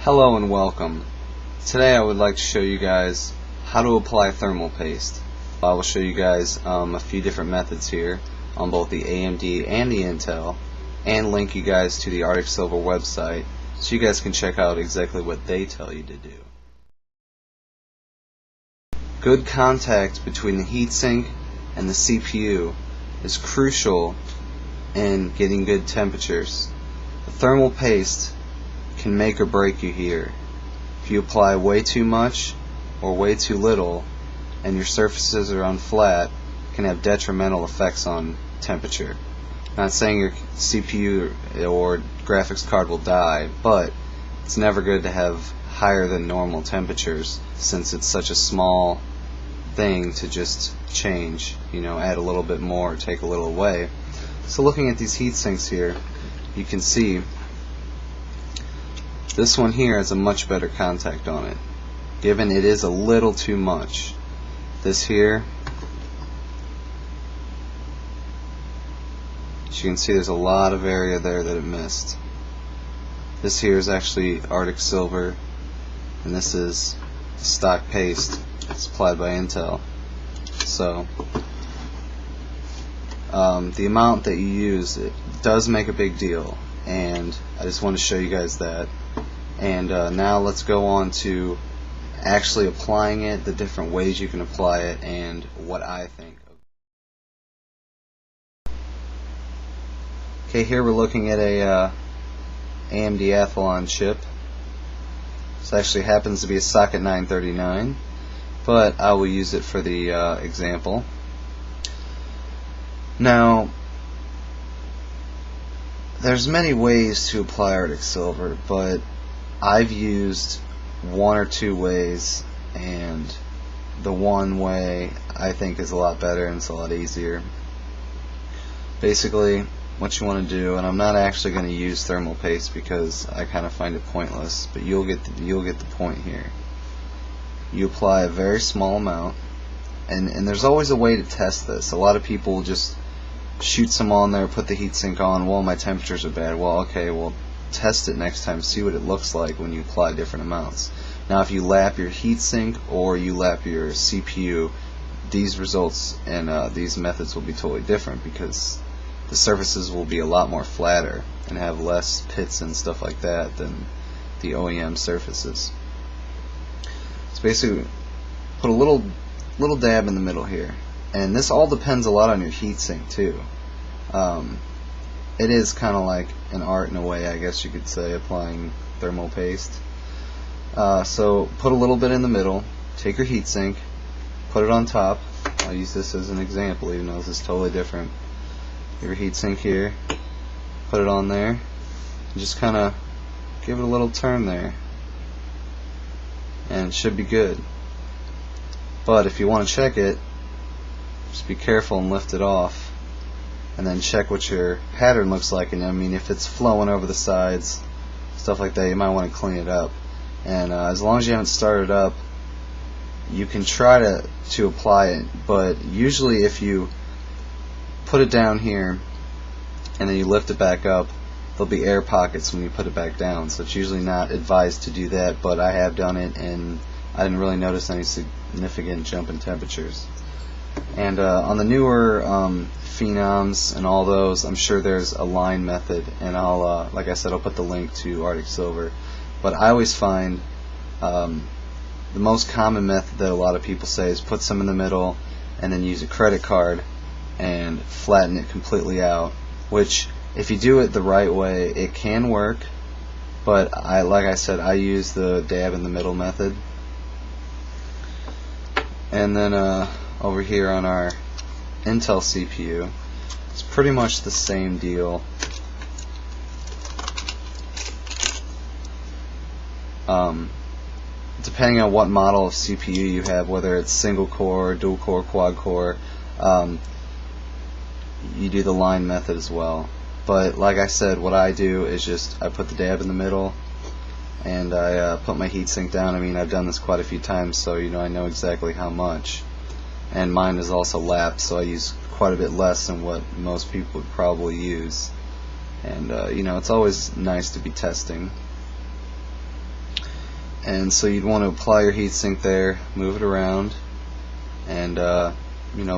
Hello and welcome. Today I would like to show you guys how to apply thermal paste. I will show you guys a few different methods here on both the AMD and the Intel, and link you guys to the Arctic Silver website so you guys can check out exactly what they tell you to do. Good contact between the heatsink and the CPU is crucial in getting good temperatures. The thermal paste can make or break you here. If you apply way too much or way too little and your surfaces are unflat, it can have detrimental effects on temperature. Not saying your CPU or graphics card will die, but it's never good to have higher than normal temperatures since it's such a small thing to just change, add a little bit more, take a little away. So looking at these heat sinks here, you can see this one here has a much better contact on it, given it is a little too much. This here, as you can see, there's a lot of area there that it missed. This here is actually Arctic Silver, and this is stock paste. It's applied by Intel. So the amount that you use, it does make a big deal, and I just want to show you guys that. And now let's go on to actually applying it, the different ways you can apply it, and what I think. Okay, here we're looking at a AMD Athlon chip. This actually happens to be a socket 939, but I will use it for the example. Now, there's many ways to apply Arctic Silver, but I've used one or two ways, and the one way I think is a lot better and it's a lot easier. Basically, what you want to do, and I'm not actually going to use thermal paste because I kind of find it pointless, but you'll get the point here. You apply a very small amount, and there's always a way to test this. A lot of people will just shoot some on there, put the heatsink on. Well, my temperatures are bad. Well, okay, well, test it next time, see what it looks like when you apply different amounts. Now, if you lap your heatsink or you lap your CPU, these results and these methods will be totally different because the surfaces will be a lot more flatter and have less pits and stuff like that than the OEM surfaces. So basically, put a little dab in the middle here, and this all depends a lot on your heatsink too. It is kind of like an art in a way, I guess you could say, applying thermal paste. So put a little bit in the middle, take your heatsink, put it on top. I'll use this as an example even though this is totally different. Your heatsink here, put it on there, and just kind of give it a little turn there, and it should be good. But if you want to check it, just be careful and lift it off, and then check what your pattern looks like. And I mean, if it's flowing over the sides, stuff like that, you might want to clean it up. And as long as you haven't started up, you can try to apply it, but usually if you put it down here and then you lift it back up, there'll be air pockets when you put it back down, so it's usually not advised to do that, but I have done it and I didn't really notice any significant jump in temperatures. And on the newer Phenoms and all those, I'm sure there's a line method, and I'll like I said, I'll put the link to Arctic Silver. But I always find the most common method that a lot of people say is put some in the middle and then use a credit card and flatten it completely out, which if you do it the right way, it can work, but like I said, I use the dab in the middle method. And then over here on our Intel CPU, it's pretty much the same deal. Depending on what model of CPU you have, whether it's single core, dual core, quad core, you do the line method as well. But like I said, what I do is just I put the dab in the middle and I put my heatsink down. I mean, I've done this quite a few times, so I know exactly how much. And mine is also lapped, so I use quite a bit less than what most people would probably use. And it's always nice to be testing. And so you'd want to apply your heatsink there, move it around, and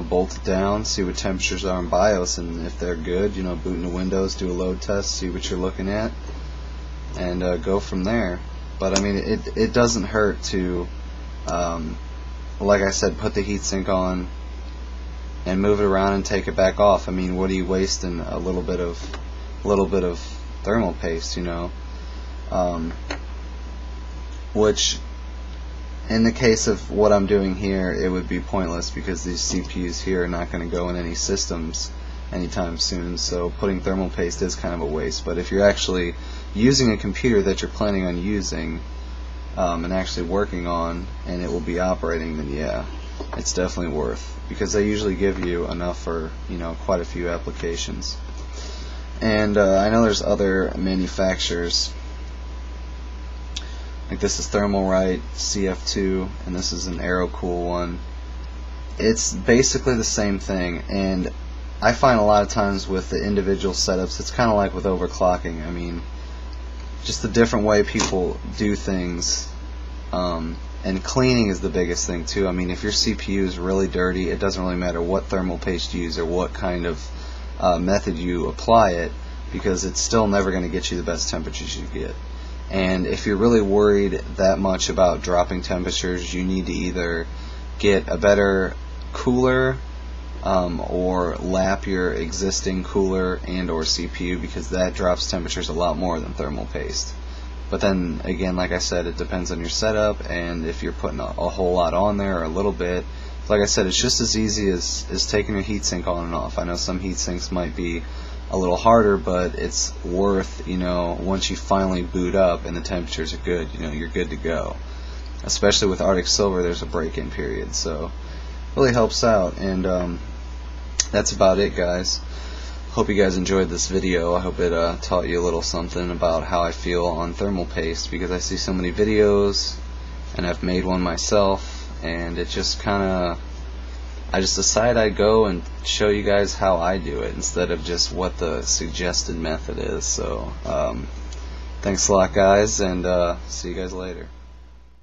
bolt it down, see what temperatures are in BIOS, and if they're good, boot into Windows, do a load test, see what you're looking at, and go from there. But I mean, it doesn't hurt to, like I said, put the heatsink on and move it around and take it back off. I mean, what are you wasting a little bit of thermal paste, which in the case of what I'm doing here, it would be pointless because these CPUs here are not going to go in any systems anytime soon, so putting thermal paste is kind of a waste. But if you're actually using a computer that you're planning on using and actually working on, and it will be operating, then yeah, it's definitely worth, because they usually give you enough for quite a few applications. And I know there's other manufacturers, like this is Thermalright CF2, and this is an AeroCool one. It's basically the same thing, and I find a lot of times with the individual setups, it's kind of like with overclocking. I mean, just the different way people do things, and cleaning is the biggest thing too. I mean, if your CPU is really dirty, it doesn't really matter what thermal paste you use or what kind of method you apply it, because it's still never going to get you the best temperatures you get. And if you're really worried that much about dropping temperatures, you need to either get a better cooler or lap your existing cooler and or CPU, because that drops temperatures a lot more than thermal paste. But then again, like I said, it depends on your setup, and if you're putting a whole lot on there or a little bit. Like I said, it's just as easy as taking your heatsink on and off. I know some heatsinks might be a little harder, but it's worth, once you finally boot up and the temperatures are good, you're good to go. Especially with Arctic Silver, there's a break-in period, so it really helps out. And that's about it, guys. Hope you guys enjoyed this video. I hope it taught you a little something about how I feel on thermal paste, because I see so many videos and I've made one myself, and it just I just decided I'd go and show you guys how I do it instead of just what the suggested method is. So thanks a lot, guys, and see you guys later.